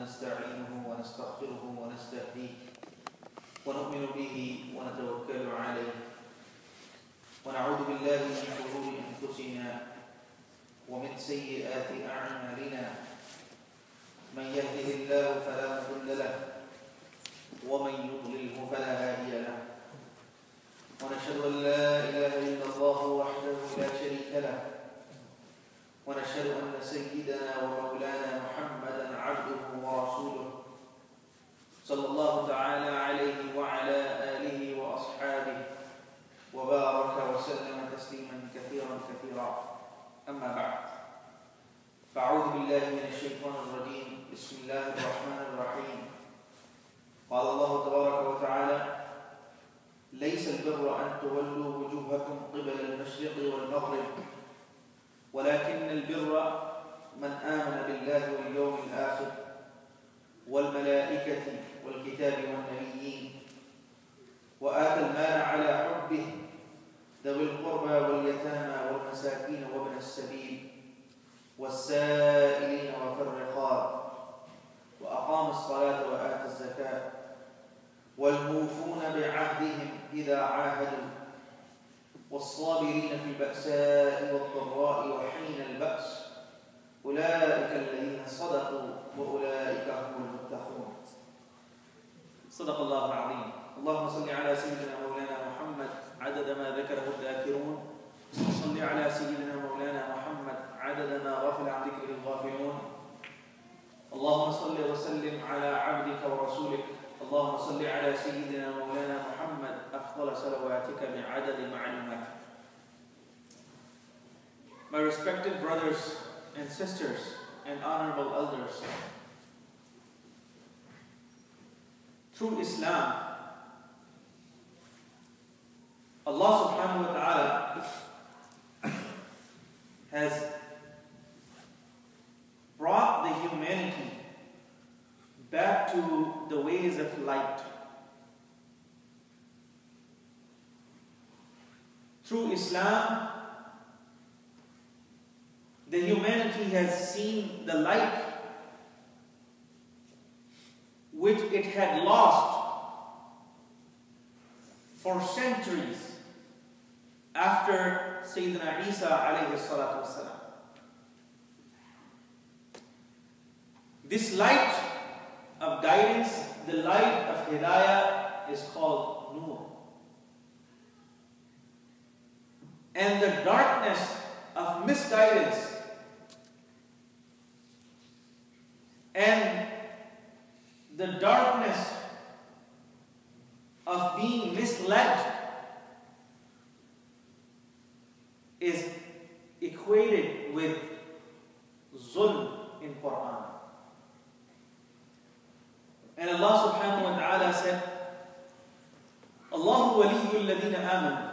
ونستعينه ونستغفره ونستهديه ونؤمن به ونتوكل عليه ونعوذ بالله من شرور أنفسنا ومن سيئات أعمالنا من يهده الله فلا مضل له ومن يضلله فلا هادي له ونشهد أن لا إله إلا الله وحده لا شريك له ونشهد أن سيدنا ومولانا محمدا عبده ورسوله صلى الله تعالى عليه وعلى آله وأصحابه وبارك وسلم تسليما كثيرا كثيرا أما بعد فأعوذ بالله من الشيطان الرجيم بسم الله الرحمن الرحيم قال الله تبارك وتعالى ليس البر أن تولوا وجوهكم قبل المشرق والمغرب ولكن البر من آمن بالله واليوم الآخر والملائكة والكتاب والنبيين وآتى المال على حبه ذوي القربى واليتامى والمساكين وابن السبيل والسائلين وفي الرقاب وأقام الصلاة وآتى الزكاة والموفون بعهدهم إذا عاهدوا والصابرين في البأساء والضراء وحين البأس أولئك الذين صدقوا وأولئك هم المتقون. صدق الله العظيم. اللهم صل على سيدنا مولانا محمد عدد ما ذكره الذاكرون وصل على سيدنا مولانا محمد عدد ما غفل عن ذكره الغافلون. اللهم صل وسلم على عبدك ورسولك اللهم صل على سيدنا مولانا محمد أفضل صلواتك بعدد معلوماتك. My respected brothers and sisters and honorable elders, through Islam, Allah subhanahu wa ta'ala has brought the humanity back to the ways of light. Through Islam, the humanity has seen the light which it had lost for centuries after Sayyidina Isa alayhi salatu wasalam. This light of guidance, the light of hidayah is called Nur. And the darkness of misguidance and the darkness of being misled is equated with zulm in Quran. And Allah subhanahu wa ta'ala said, Allahu waliyyu alladhina amanu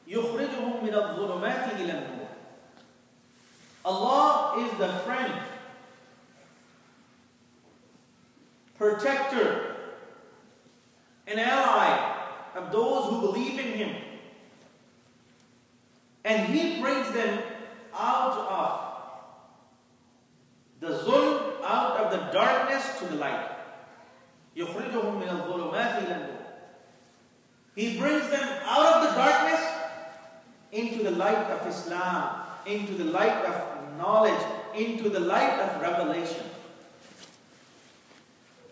yukhrijuhum min adh-dhulumati ila an-nur. Allah is the friend, protector, and ally of those who believe in Him. And He brings them out of the zulm, out of the darkness to the light. يخرجهم من الظلمات إلى النور. He brings them out of the darkness into the light of Islam, into the light of knowledge, into the light of revelation.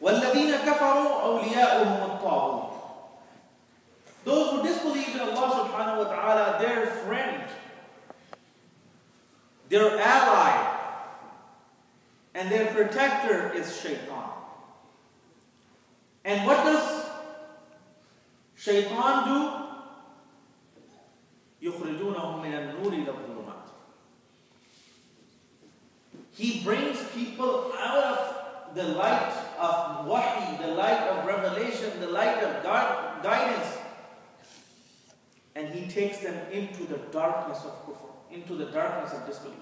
وَالَّذِينَ كَفَرُوا أَوْلِيَاؤُهُمُ الطَّاغُوتُ. Those who disbelieve in Allah subhanahu wa ta'ala, their friend, their ally, and their protector is shaitan. And what does shaitan do? يُخْرِجُونَهُم مِّنَ النُّورِ إِلَى الظُّلُمَاتِ. He brings people out of the light of wahi, the light of revelation, the light of guidance, and he takes them into the darkness of kufr, into the darkness of disbelief.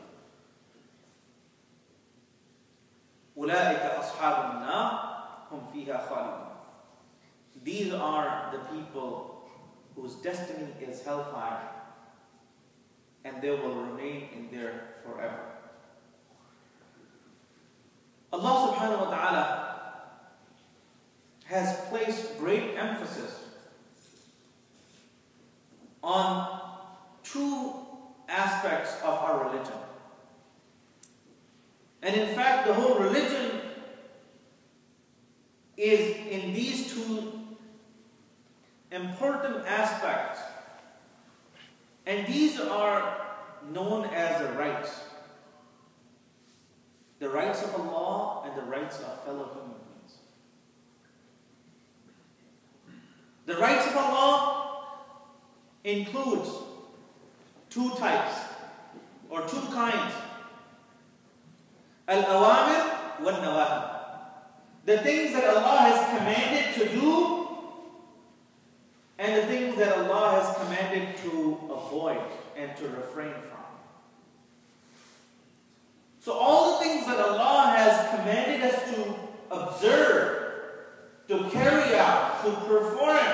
أُولَٰئِكَ أَصْحَابُ النَّارِ هُمْ فِيهَا خَالِدُونَ. These are the people whose destiny is hellfire, and they will remain in there forever. Allah subhanahu wa ta'ala has placed great emphasis on two aspects of our religion. And in fact, the whole religion is in these two important aspects. And these are known as the rights. The rights of Allah and the rights of fellow human beings. The rights of Allah includes two types or two kinds. Al-awamir wal-nawahi. The things that Allah has commanded to do and the things that Allah has commanded to avoid and to refrain from. So all the things that Allah has commanded us to observe, to carry out, to perform,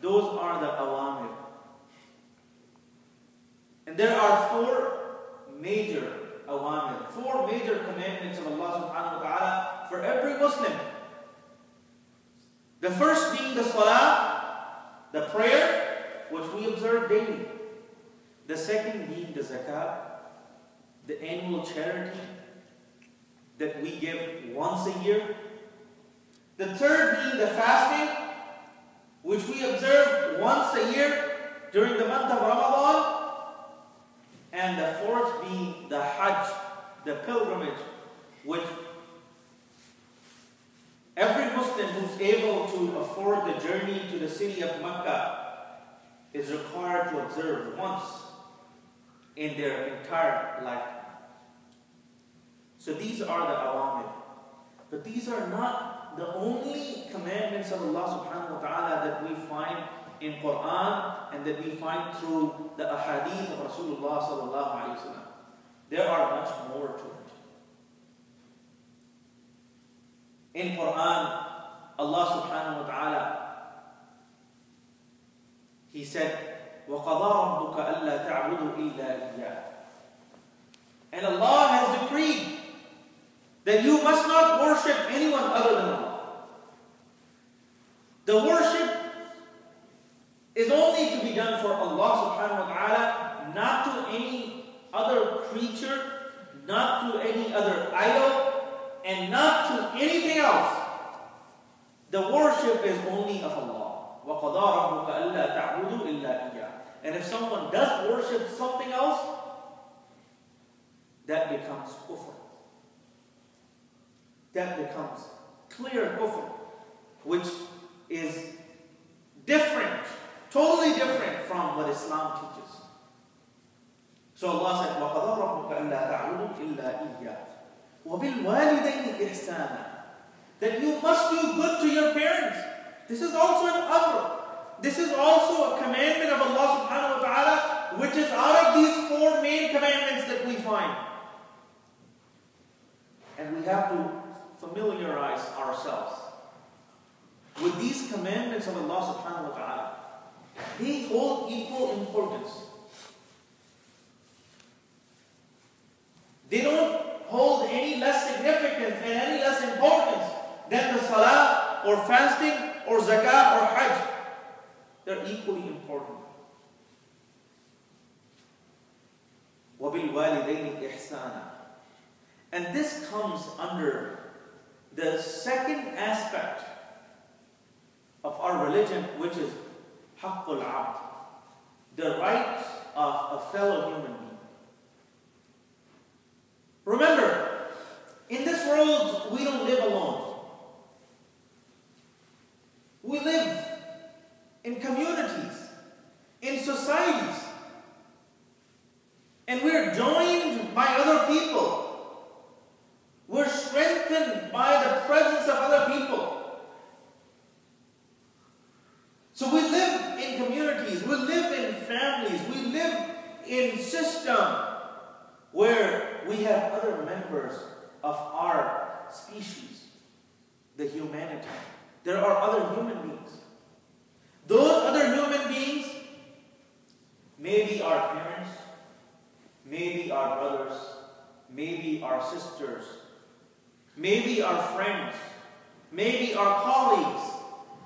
those are the awamir. And there are four major awamir, four major commandments of Allah subhanahu wa ta'ala for every Muslim. The first being the salah, the prayer, which we observe daily. The second being the zakat, the annual charity that we give once a year. The third being the fasting, which we observe once a year during the month of Ramadan. And the fourth being the Hajj, the pilgrimage, which every Muslim who's able to afford the journey to the city of Mecca is required to observe once in their entire lifetime. So these are the awamir. But these are not the only commandments of Allah subhanahu wa ta'ala that we find in Quran and that we find through the ahadith of Rasulullah sallallahu alayhi wa sallam. There are much more to it. In Quran, Allah subhanahu wa ta'ala, He said, وَقَضَى رَبُّكَ أَلَّا تَعْبُدُوا إِلَّا إِيَّاهُ. And Allah has decreed that you must not worship anyone other than Allah. The worship is only to be done for Allah subhanahu wa ta'ala, not to any other creature, not to any other idol, and not to anything else. The worship is only of Allah. وَقَضَى رَبُّكَ أَلَّا تَعْبُدُوا إِلَّا إِيَّاهُ. And if someone does worship something else, that becomes kufr. That becomes clear kufr, which is different, totally different from what Islam teaches. So Allah said, وَقَضَى رَبُّكَ أَلَّا تَعْبُدُوا إِلَّا إِيَّاهُ وَبِالْوَالِدَيْنِ إِحْسَانًا. That you must do good to your parents. This is also an amr. This is also a commandment of Allah subhanahu wa ta'ala, which is out of these four main commandments that we find. And we have to familiarize ourselves with these commandments of Allah subhanahu wa ta'ala. They hold equal importance. They don't hold any less significance and any less importance than the salah or fasting or zakah or hajj. They're equally important. وَبِالْوَالِدَيْنِ إِحْسَانًا. And this comes under the second aspect of our religion, which is haqqul abd, the rights of a fellow human being. Remember, in this world, we don't live alone. We live in communities, in societies, and we're joined by other people. We're strengthened by the presence of other people. So we live in communities, we live in families, we live in system where we have other members of our species, the humanity. There are other human beings. Those other human beings may be our parents, maybe our brothers, maybe our sisters, maybe our friends, maybe our colleagues,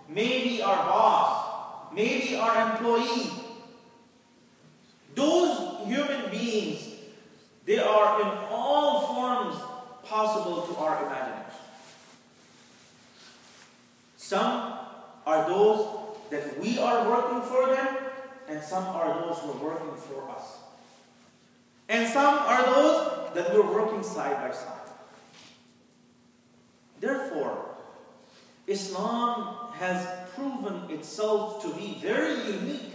maybe our boss, maybe our employee. Those human beings, they are in all forms possible to our imagination. Some are those that we are working for them, and some are those who are working for us. And some are those that we're working side by side. Therefore, Islam has proven itself to be very unique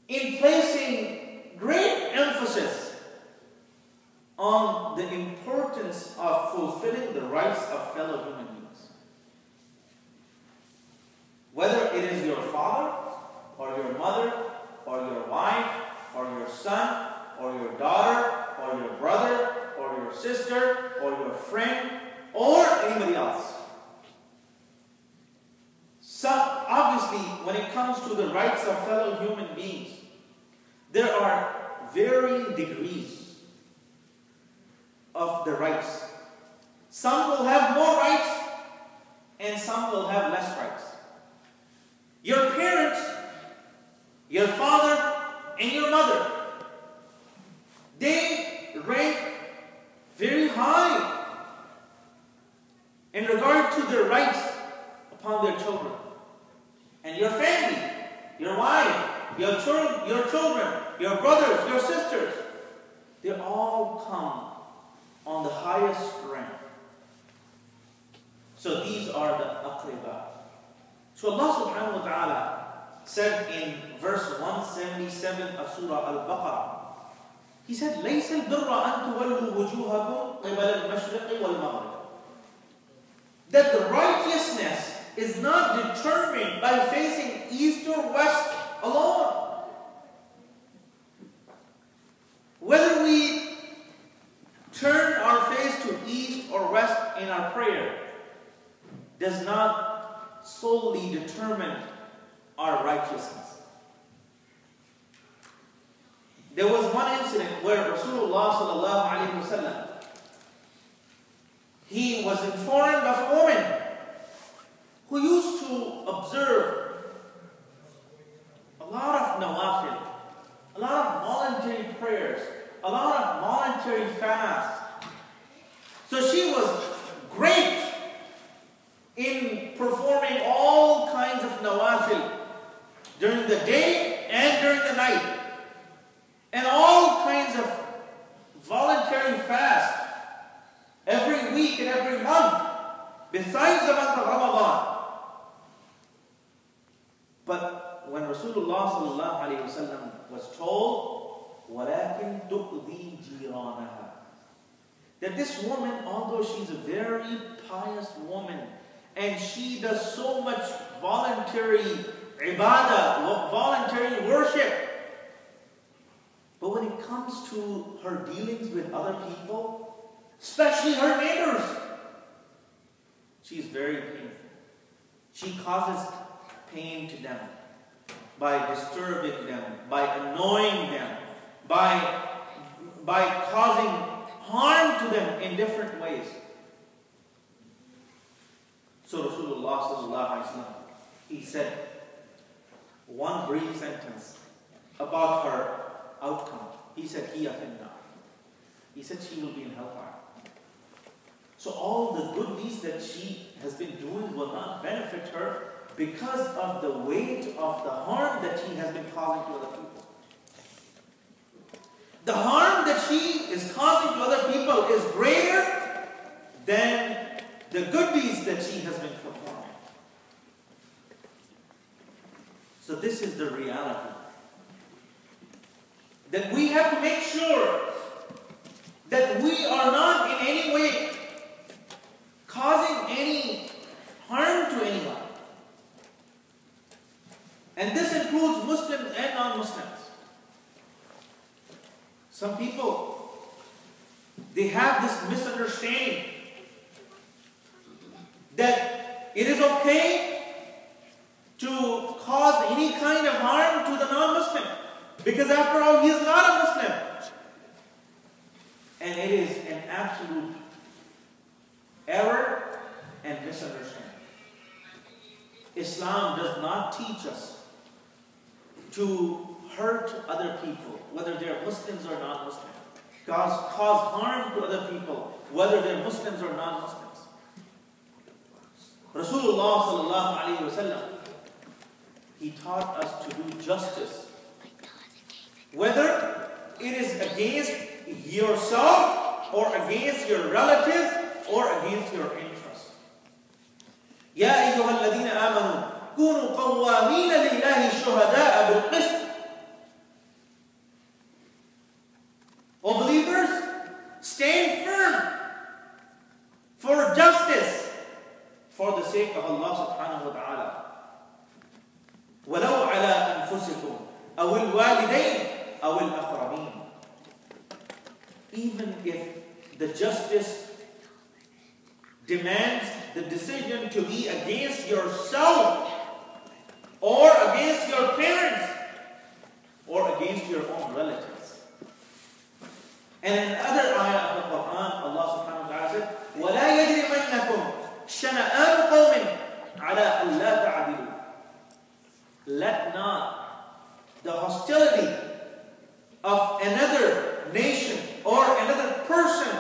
in placing great emphasis on the importance of fulfilling the rights of fellow human beings. Whether it is your father, or your mother, or your wife, or your son, or your daughter, or your brother, or your sister, or your friend, or anybody else. So, obviously, when it comes to the rights of fellow human beings, there are varying degrees of the rights. Some will have more rights, and some will have less rights. Your parents, your father, and your mother, they rank very high in regard to their rights upon their children. And your family, your wife, your children, your brothers, your sisters, they all come on the highest rank. So these are the aqribah. So Allah subhanahu wa ta'ala said in verse 177 of Surah Al-Baqarah, He said, لَيْسَ الْبِرَّ أَن تُوَلُّوا وُجُوهَكُمْ قِبَلَ الْمَشْرِقِ وَالْمَغْرِبِ. That the righteousness is not determined by facing east or west alone. Whether we turn our face to east or west in our prayer does not solely determine our righteousness. There was one incident where Rasulullah sallallahu alaihi wasallam, he was informed of a woman who used to observe a lot of nawafil, a lot of voluntary prayers, a lot of voluntary fasts. So she was great in performing all kinds of nawafil during the day and during the night, and all kinds of voluntary fast every week and every month, besides the month of Ramadan. But when Rasulullah sallallahu alaihi wasallam was told, وَلَكِنْ تُؤْذِي جِيرَانَهَا, that this woman, although she's a very pious woman, and she does so much voluntary ibadah, voluntary worship, but when it comes to her dealings with other people, especially her neighbors, she is very painful. She causes pain to them by disturbing them, by annoying them, by causing harm to them in different ways. So Rasulullah sallallahu alaihi wasallam, he said one brief sentence about her outcome. He said, "Hiya finnar." He said she will be in hellfire. So all the good deeds that she has been doing will not benefit her because of the weight of the harm that she has been causing to other people. The harm that she is causing to other people is greater than the good deeds that she has been performing. So this is the reality. That we have to make sure that we are not in any way causing any harm to anyone. And this includes Muslims and non-Muslims. Some people, they have this misunderstanding that it is okay to cause any kind of harm to the non-Muslim, because after all, he is not a Muslim. And it is an absolute error and misunderstanding. Islam does not teach us to hurt other people, whether they're Muslims or non-Muslims. Cause harm to other people, whether they're Muslims or non-Muslims. Rasulullah sallallahu alayhi wa sallam, he taught us to do justice, whether it is against yourself or against your relatives or against your interests. Ya ayyuha alladhina amanu kunu qawwamina lillahi shuhada'a bil qist. O believers, stand firm for justice for the sake of Allah subhanahu wa ta'ala. وَلَوْ عَلَىٰ أَنفُسِكُمْ أَوِ الْوَالِدَيْنِ أَوِ الْأَقْرَبِينَ. Even if the justice demands the decision to be against yourself or against your parents or against your own relatives. And in another ayah of the Quran, Allah subhanahu wa ta'ala said, وَلَا يَجْرِمَنَّكُمْ شَنَآنُ قَوْمٍ عَلَىٰ أَلَّا تَعْدِلُوا. Let not the hostility of another nation or another person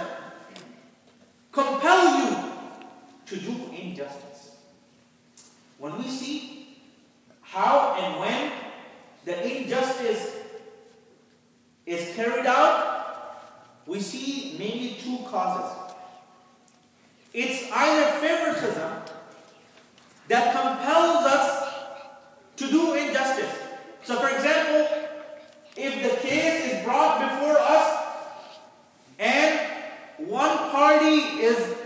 compel you to do injustice. When we see how and when the injustice is carried out, we see mainly two causes. It's either favoritism that compels us to do injustice. So for example, if the case is brought before us and one party is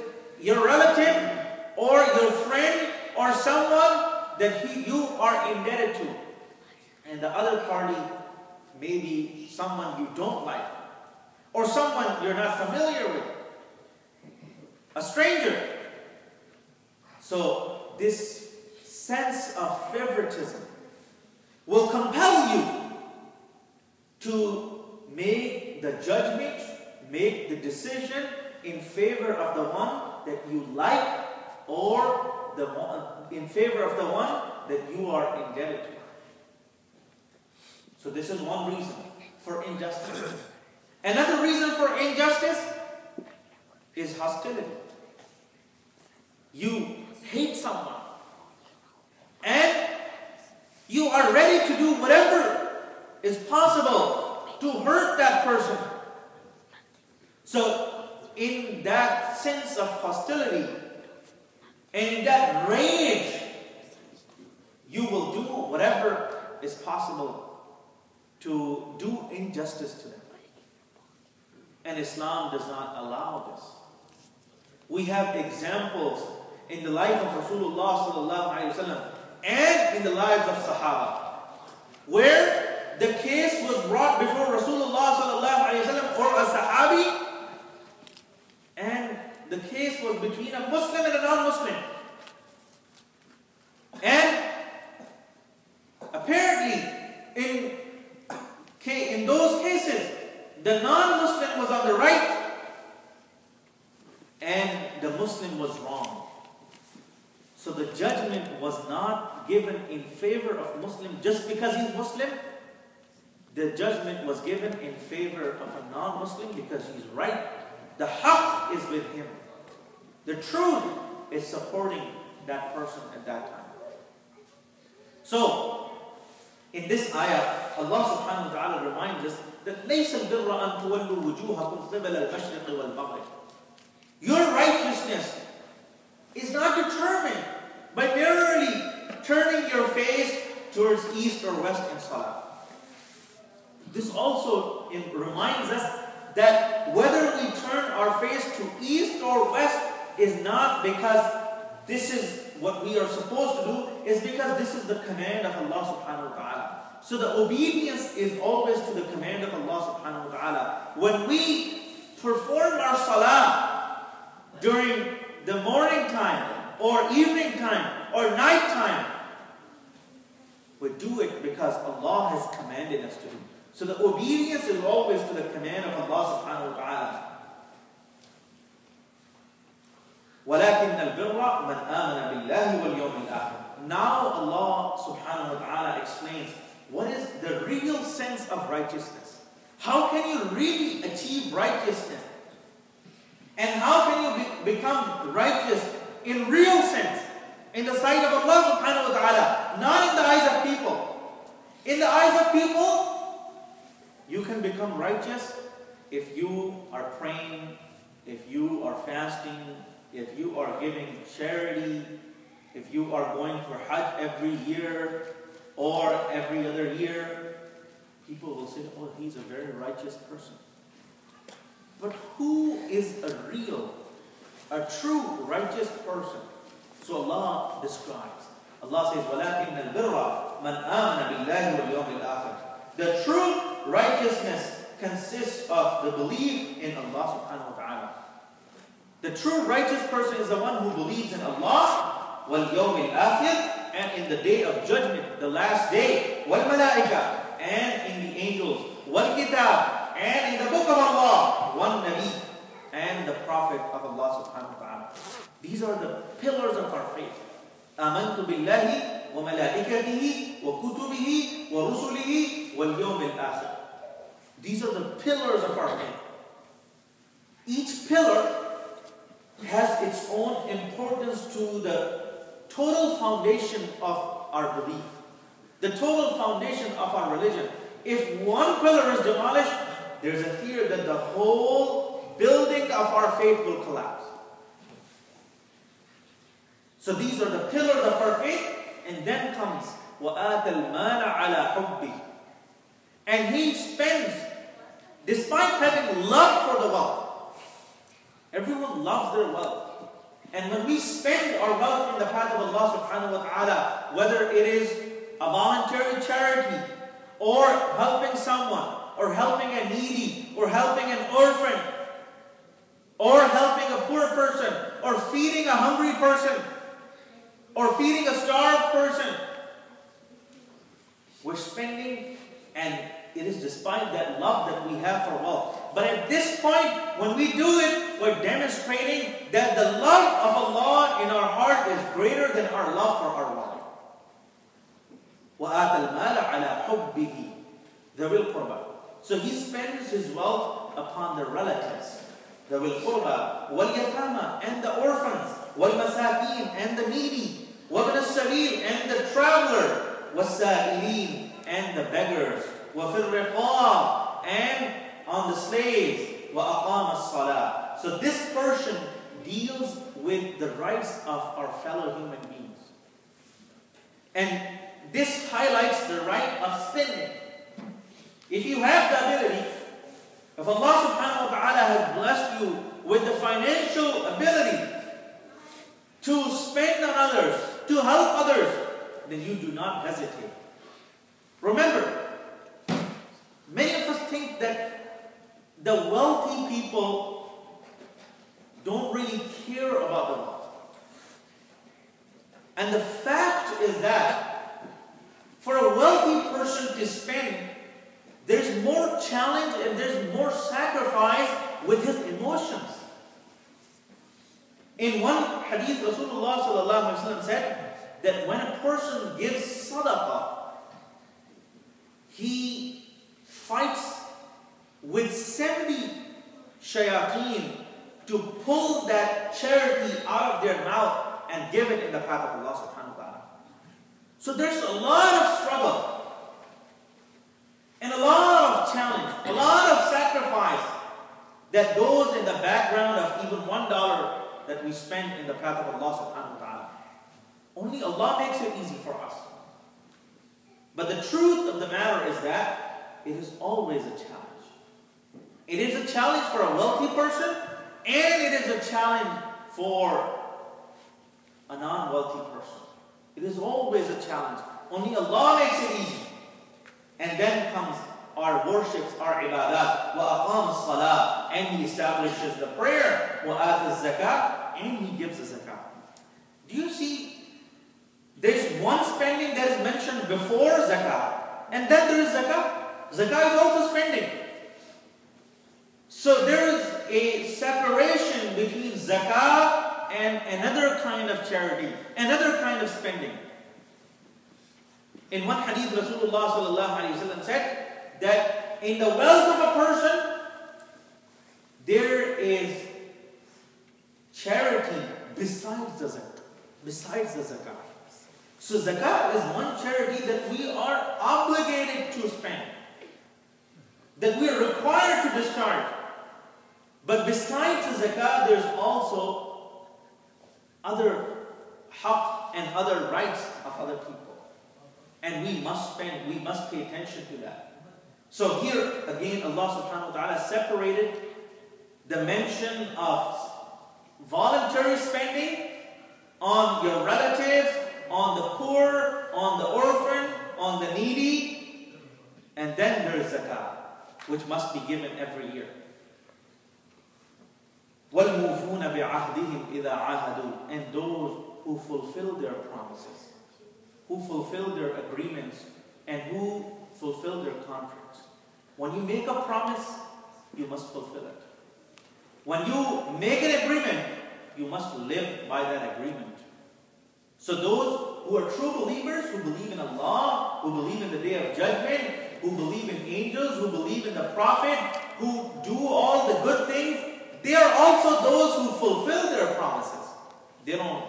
your relative or your friend or someone that you are indebted to, and the other party may be someone you don't like or someone you're not familiar with, a stranger. So this sense of favoritism will compel you to make the judgment, make the decision in favor of the one that you like or in favor of the one that you are indebted to. So this is one reason for injustice. Another reason for injustice is hostility. You hate someone and you are ready to do whatever is possible to hurt that person. So in that sense of hostility and in that rage, you will do whatever is possible to do injustice to them. And Islam does not allow this. We have examples in the life of Rasulullah sallallahu alaihi wasallam and in the lives of Sahaba, where the case was brought before Rasulullah sallallahu alaihi wasallam or a Sahabi, and the case was between a Muslim and a non-Muslim. And apparently, in those cases, the non-Muslim was on the right and the Muslim was wrong. So the judgment was not given in favor of Muslim just because he's Muslim. The judgment was given in favor of a non-Muslim because he's right. The haqq is with him. The truth is supporting that person at that time. So, in this ayah, Allah subhanahu wa ta'ala reminds us that لَيْسَ الْبِرَّ أَن تُوَلُّوا وُجُوهَكُمْ قِبَلَ الْمَشْرِقِ وَالْمَغْرِبِ. Your righteousness is not determined by merely turning your face towards east or west in salah. This also reminds us that whether we turn our face to east or west is not because this is what we are supposed to do, is because this is the command of Allah subhanahu wa ta'ala. So the obedience is always to the command of Allah subhanahu wa ta'ala. When we perform our salah during the morning time or evening time or night time, we do it because Allah has commanded us to do. So the obedience is always to the command of Allah subhanahu wa ta'ala. وَلَكِنَّ الْبِرَّ مَنْ آمَنَ بِاللَّهِ وَالْيَوْمِ الْآخِرِ. Now Allah subhanahu wa ta'ala explains what is the real sense of righteousness. How can you really achieve righteousness? And how can you become righteous in real sense? In the sight of Allah subhanahu wa ta'ala, not in the eyes of people. In the eyes of people, you can become righteous if you are praying, if you are fasting, if you are giving charity, if you are going for Hajj every year or every other year. People will say, oh, he's a very righteous person. But who is a true righteous person? So Allah describes. Allah says, وَلَكِنَّ الْبِرَّ مَنْ آمَنَ بِاللَّهِ وَالْيَوْمِ الْآخِرِ. The true righteousness consists of the belief in Allah subhanahu wa ta'ala. The true righteous person is the one who believes in Allah, وَالْيَوْمِ الْآخِرِ, and in the day of judgment, the last day, وَالْمَلَائِكَةِ, and in the angels, وَالْكِتَابِ, and in the book of Allah, وَالنَّبِي, and the prophet of Allah subhanahu wa ta'ala. These are the pillars of our faith. آمنت بالله وملائكته وكتبه ورسله واليوم الآخر. These are the pillars of our faith. Each pillar has its own importance to the total foundation of our belief, the total foundation of our religion. If one pillar is demolished, there's a fear that the whole building of our faith will collapse. So these are the pillars of our faith, and then comes وَآتَ الْمَالَ عَلَى حُبِّهِ. And he spends, despite having love for the wealth. Everyone loves their wealth. And when we spend our wealth in the path of Allah subhanahu wa ta'ala, whether it is a voluntary charity, or helping someone, or helping a needy, or helping an orphan, or helping a poor person, or feeding a hungry person, or feeding a starved person, we're spending, and it is despite that love that we have for wealth. But at this point, when we do it, we're demonstrating that the love of Allah in our heart is greater than our love for our wealth. وَآتَ الْمَالَ عَلَى حُبِّهِ ذَوِي الْقُرْبَى. So he spends his wealth upon the relatives, ذَوِي الْقُرْبَى وَالْيَتَامَى, and the orphans, وَالْمَسَاكِينَ, and the needy, وَابْنَ السَّبِيلِ, and the traveler, وَالسَّائِلِينَ, and the beggars, وَفِي الرِّقَابِ, and on the slaves, وَأَقَامَ الصَّلَاةِ. So this portion deals with the rights of our fellow human beings. And this highlights the right of spending. If you have the ability, if Allah subhanahu wa ta'ala has blessed you with the financial ability to spend on others, to help others, then you do not hesitate. Remember, many of us think that the wealthy people don't really care about the wealth. And the fact is that for a wealthy person to spend, there's more challenge and there's more sacrifice with his emotions. In one hadith, Rasulullah sallallahu alaihi wasallam said that when a person gives sadaqah, he fights with 70 shayateen to pull that charity out of their mouth and give it in the path of Allah subhanahu wa ta'ala. So there's a lot of struggle and a lot of challenge, a lot of sacrifice that goes in the background of even $1 that we spend in the path of Allah subhanahu wa ta'ala. Only Allah makes it easy for us. But the truth of the matter is that it is always a challenge. It is a challenge for a wealthy person, and it is a challenge for a non-wealthy person. It is always a challenge. Only Allah makes it easy. And then comes our worships, our ibadat, وَأَقَامَ الصَّلَاةِ, and He establishes the prayer, وَآتَ الزَّكَاةِ, and He gives the zakah. Do you see? There's one spending that is mentioned before zakah, and then there is zakah. Zakah is also spending. So there is a separation between zakah and another kind of charity, another kind of spending. In one hadith, Rasulullah sallallahu alaihi wasallam said that in the wealth of a person, there is charity besides the zakah. So zakah is one charity that we are obligated to spend, that we are required to discharge. But besides the zakah, there's also other haqq and other rights of other people. And we must spend, we must pay attention to that. So here again, Allah subhanahu wa ta'ala separated the mention of voluntary spending on your relatives, on the poor, on the orphan, on the needy, and then there is zakah, which must be given every year. وَالْمُوفُونَ بِعَهْدِهِمْ إِذَا عَاهَدُوا, and those who fulfill their promises, who fulfill their agreements, and who fulfill their contracts. When you make a promise, you must fulfill it. When you make an agreement, you must live by that agreement. So those who are true believers, who believe in Allah, who believe in the Day of Judgment, who believe in angels, who believe in the Prophet, who do all the good things, they are also those who fulfill their promises. They don't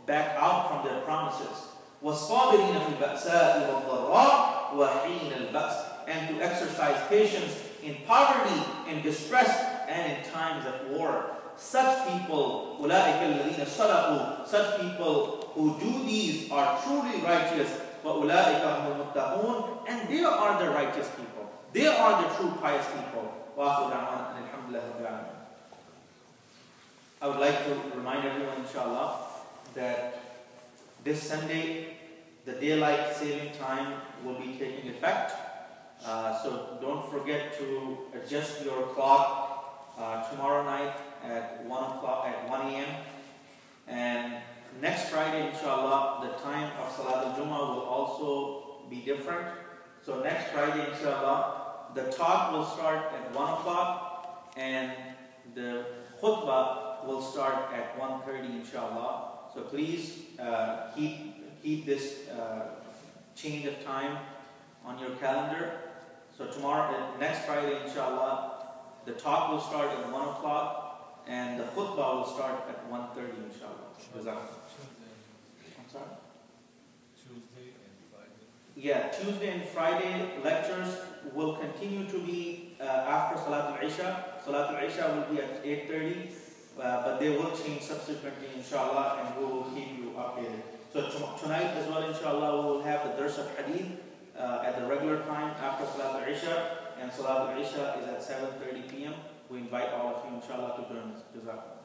back out from their promises. وَالصَّابِرِينَ فِي الْبَأْسَاءِ وَالضَّرَّاءِ وَحِينَ الْبَأْسِ, and to exercise patience in poverty, in distress, and in times of war. Such people, أُولَٰئِكَ الَّذِينَ صَدَقُوا, such people who do these are truly righteous. وَأُولَٰئِكَ هُمُ الْمُتَّقُونَ, and they are the righteous people. They are the true pious people. وَآخِرُ دَعْوَانَا أَنِ الْحَمْدُ لِلَّهِ رَبِّ الْعَالَمِينَ. I would like to remind everyone, inshallah, that this Sunday, the daylight saving time will be taking effect. So don't forget to adjust your clock tomorrow night at 1 a.m. And next Friday, inshallah, the time of Salat al-Jumu'ah will also be different. So next Friday, inshallah, the talk will start at 1 o'clock and the khoutbah will start at 1:30, inshallah. So please keep this change of time on your calendar. So next Friday, inshallah, the talk will start at 1 o'clock and the khutbah will start at 1:30, inshallah. I'm sorry? Tuesday and Friday. Yeah, Tuesday and Friday lectures will continue to be after Salat al-Isha. Salat al-Isha will be at 8:30, but they will change subsequently, inshallah, and we will keep you updated. So tonight as well, inshallah, we will have the Dars of Hadith at the regular time after Salat al-Isha, and Salat al-Isha is at 7:30 p.m. We invite all of you, inshallah, to join us. Jazakallah.